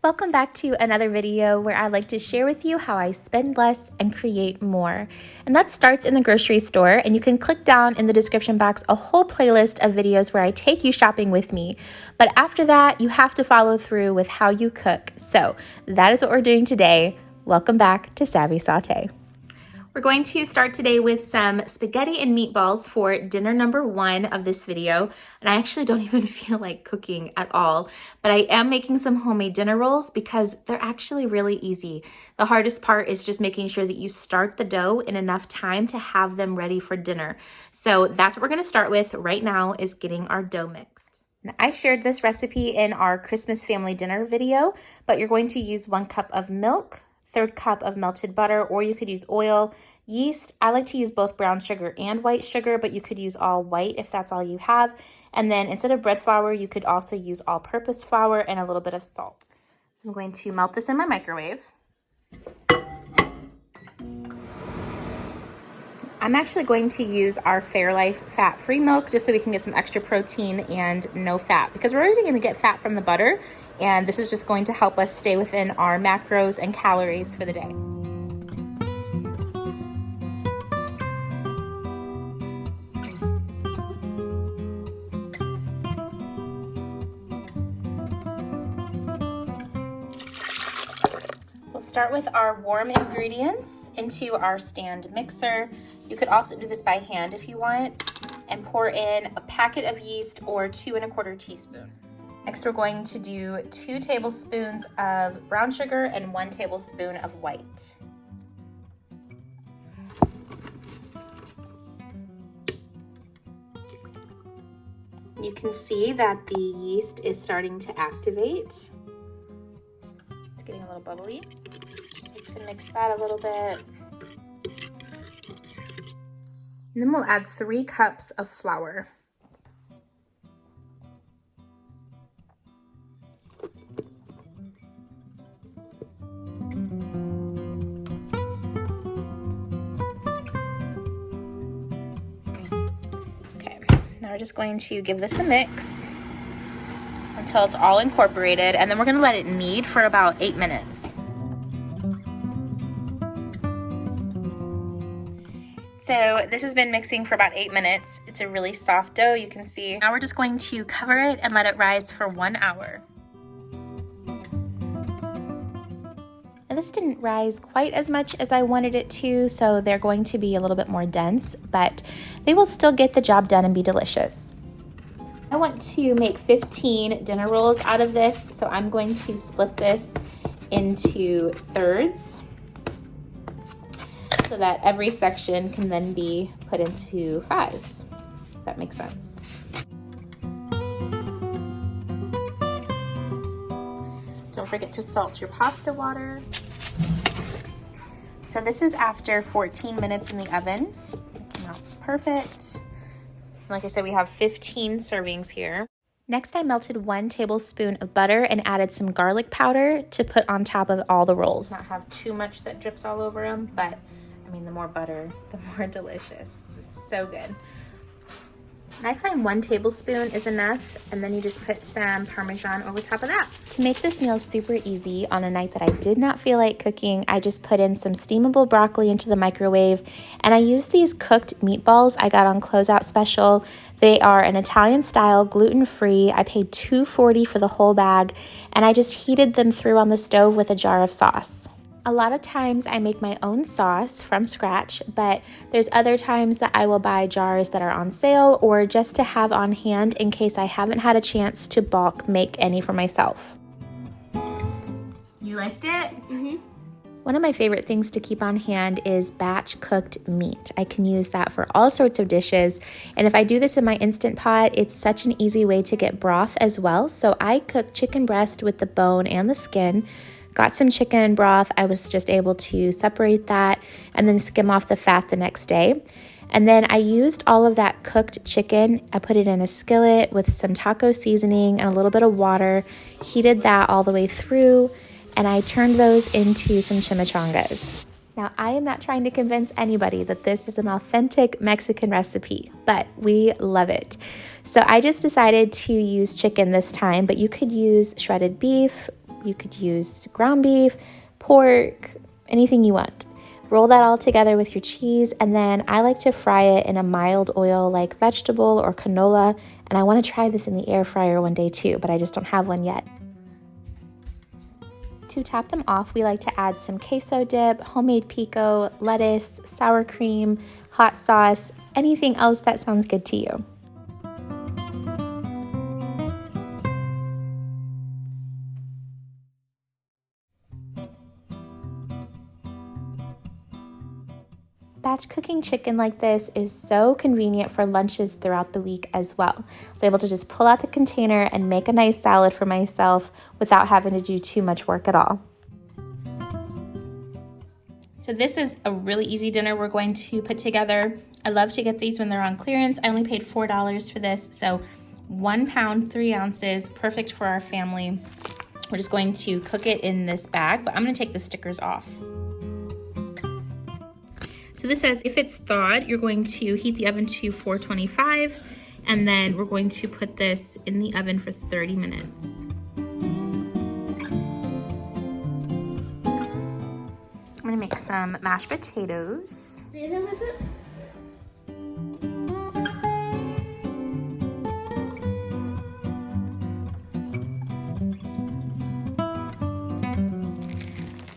Welcome back to another video where I like to share with you how I spend less and create more. And that starts in the grocery store, and you can click down in the description box a whole playlist of videos where I take you shopping with me. But after that, you have to follow through with how you cook. So that is what we're doing today. Welcome back to Savvy Saute. We're going to start today with some spaghetti and meatballs for dinner number 1 of this video. And I actually don't even feel like cooking at all, but I am making some homemade dinner rolls because they're actually really easy. The hardest part is just making sure that you start the dough in enough time to have them ready for dinner. So that's what we're gonna start with right now, is getting our dough mixed. Now, I shared this recipe in our Christmas family dinner video, but you're going to use 1 cup of milk, 1/3 cup of melted butter, or you could use oil, yeast. I like to use both brown sugar and white sugar, but you could use all white if that's all you have. And then instead of bread flour, you could also use all-purpose flour and a little bit of salt. So I'm going to melt this in my microwave. I'm actually going to use our Fairlife fat-free milk just so we can get some extra protein and no fat, because we're already going to get fat from the butter, and this is just going to help us stay within our macros and calories for the day. We'll start with our warm ingredients into our stand mixer. You could also do this by hand if you want, and pour in a packet of yeast or 2 1/4 teaspoons. Next, we're going to do 2 tablespoons of brown sugar and 1 tablespoon of white. You can see that the yeast is starting to activate. It's getting a little bubbly. To mix that a little bit. And then we'll add 3 cups of flour. Now we're just going to give this a mix until it's all incorporated, and then we're going to let it knead for about 8 minutes. So this has been mixing for about 8 minutes. It's a really soft dough, you can see. Now we're just going to cover it and let it rise for 1 hour. Now this didn't rise quite as much as I wanted it to, so they're going to be a little bit more dense, but they will still get the job done and be delicious. I want to make 15 dinner rolls out of this, so I'm going to split this into thirds so that every section can then be put into 5s, if that makes sense. Don't forget to salt your pasta water. So this is after 14 minutes in the oven. Came out perfect. Like I said, we have 15 servings here. Next, I melted 1 tablespoon of butter and added some garlic powder to put on top of all the rolls. Not have too much that drips all over them, but I mean, the more butter, the more delicious. It's so good. And I find 1 tablespoon is enough, and then you just put some Parmesan over top of that. To make this meal super easy on a night that I did not feel like cooking, I just put in some steamable broccoli into the microwave, and I used these cooked meatballs I got on closeout special. They are an Italian style, gluten-free. I paid $2.40 for the whole bag, and I just heated them through on the stove with a jar of sauce. A lot of times I make my own sauce from scratch, but there's other times that I will buy jars that are on sale or just to have on hand in case I haven't had a chance to bulk make any for myself. You liked it? Mm-hmm. One of my favorite things to keep on hand is batch cooked meat. I can use that for all sorts of dishes, and if I do this in my Instant Pot, it's such an easy way to get broth as well. So I cook chicken breast with the bone and the skin. Got some chicken broth. I was just able to separate that and then skim off the fat the next day. And then I used all of that cooked chicken. I put it in a skillet with some taco seasoning and a little bit of water, heated that all the way through, and I turned those into some chimichangas. Now, I am not trying to convince anybody that this is an authentic Mexican recipe, but we love it. So I just decided to use chicken this time, but you could use shredded beef, You could use ground beef, pork, anything you want. Roll that all together with your cheese, and then I like to fry it in a mild oil like vegetable or canola, and I want to try this in the air fryer one day too, but I just don't have one yet. To top them off, we like to add some queso dip, homemade pico, lettuce, sour cream, hot sauce, anything else that sounds good to you. Batch cooking chicken like this is so convenient for lunches throughout the week as well. I was able to just pull out the container and make a nice salad for myself without having to do too much work at all. So this is a really easy dinner we're going to put together. I love to get these when they're on clearance. I only paid $4 for this, so 1 pound, 3 ounces, perfect for our family. We're just going to cook it in this bag, but I'm gonna take the stickers off. So this says if it's thawed, you're going to heat the oven to 425, and then we're going to put this in the oven for 30 minutes. I'm gonna make some mashed potatoes.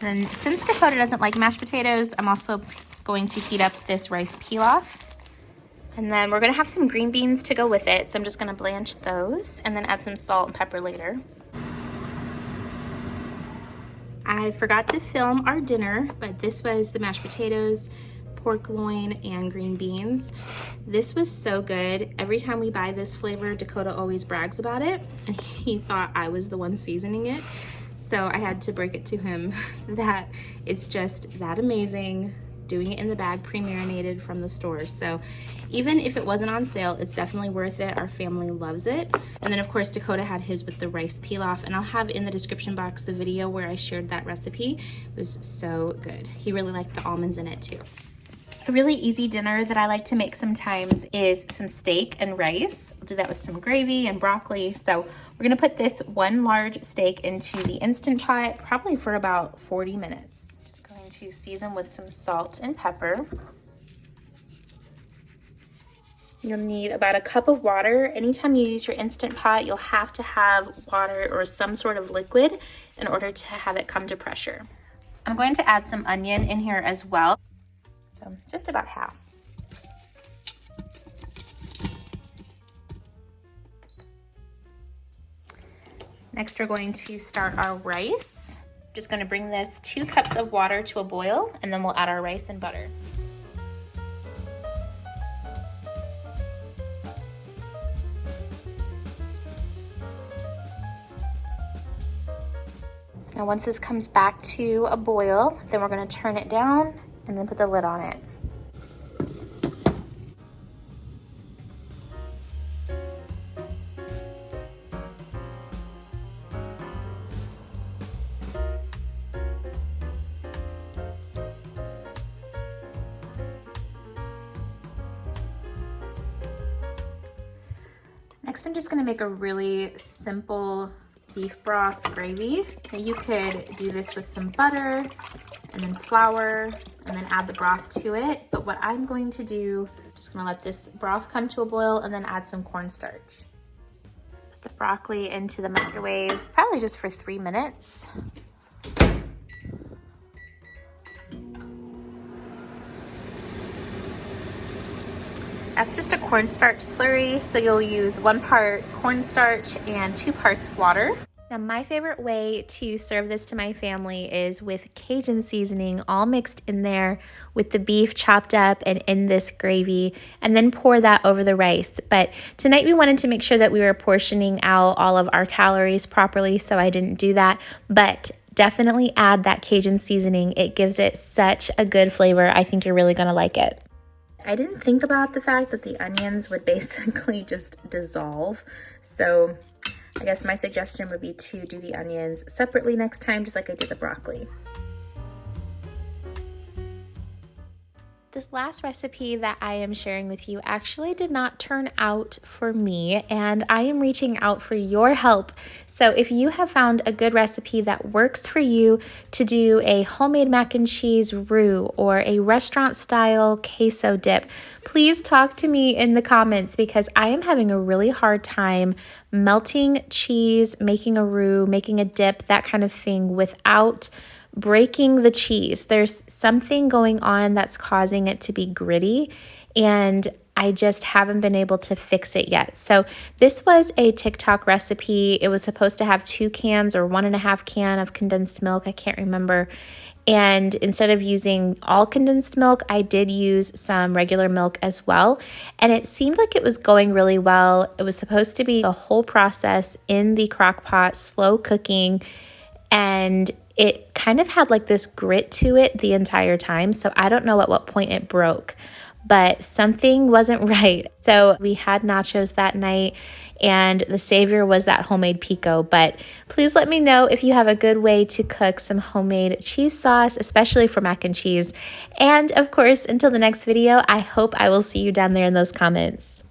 And since Dakota doesn't like mashed potatoes, I'm also going to heat up this rice pilaf. And then we're gonna have some green beans to go with it, so I'm just gonna blanch those and then add some salt and pepper later. I forgot to film our dinner, but this was the mashed potatoes, pork loin, and green beans. This was so good. Every time we buy this flavor, Dakota always brags about it, and he thought I was the one seasoning it. So I had to break it to him that it's just that amazing, doing it in the bag, pre-marinated from the store. So even if it wasn't on sale, it's definitely worth it. Our family loves it. And then of course, Dakota had his with the rice pilaf, and I'll have in the description box the video where I shared that recipe. It was so good. He really liked the almonds in it too. A really easy dinner that I like to make sometimes is some steak and rice. I'll do that with some gravy and broccoli. So we're gonna put this 1 large steak into the Instant Pot, probably for about 40 minutes. Just going to season with some salt and pepper. You'll need about a cup of water. Anytime you use your Instant Pot, you'll have to have water or some sort of liquid in order to have it come to pressure. I'm going to add some onion in here as well. So just about half. Next, we're going to start our rice. Just going to bring this 2 cups of water to a boil, and then we'll add our rice and butter. So now once this comes back to a boil, then we're going to turn it down and then put the lid on it. Next, I'm just gonna make a really simple beef broth gravy. Now you could do this with some butter and then flour and then add the broth to it. But what I'm going to do, just gonna let this broth come to a boil and then add some cornstarch. Put the broccoli into the microwave, probably just for 3 minutes. That's just a cornstarch slurry, so you'll use 1 part cornstarch and 2 parts water. Now, my favorite way to serve this to my family is with Cajun seasoning all mixed in there with the beef chopped up and in this gravy, and then pour that over the rice. But tonight we wanted to make sure that we were portioning out all of our calories properly, so I didn't do that. But definitely add that Cajun seasoning. It gives it such a good flavor. I think you're really gonna like it. I didn't think about the fact that the onions would basically just dissolve. So I guess my suggestion would be to do the onions separately next time, just like I did the broccoli. This last recipe that I am sharing with you actually did not turn out for me, and I am reaching out for your help. So if you have found a good recipe that works for you to do a homemade mac and cheese roux or a restaurant style queso dip, please talk to me in the comments, because I am having a really hard time melting cheese, making a roux, making a dip, that kind of thing without breaking the cheese. There's something going on that's causing it to be gritty, and I just haven't been able to fix it yet. So this was a TikTok recipe. It was supposed to have 2 cans or 1.5 cans of condensed milk. I can't remember. And instead of using all condensed milk, I did use some regular milk as well. And it seemed like it was going really well. It was supposed to be a whole process in the crock pot, slow cooking, and it kind of had like this grit to it the entire time. So I don't know at what point it broke, but something wasn't right. So we had nachos that night, and the savior was that homemade pico. But please let me know if you have a good way to cook some homemade cheese sauce, especially for mac and cheese. And of course, until the next video, I hope I will see you down there in those comments.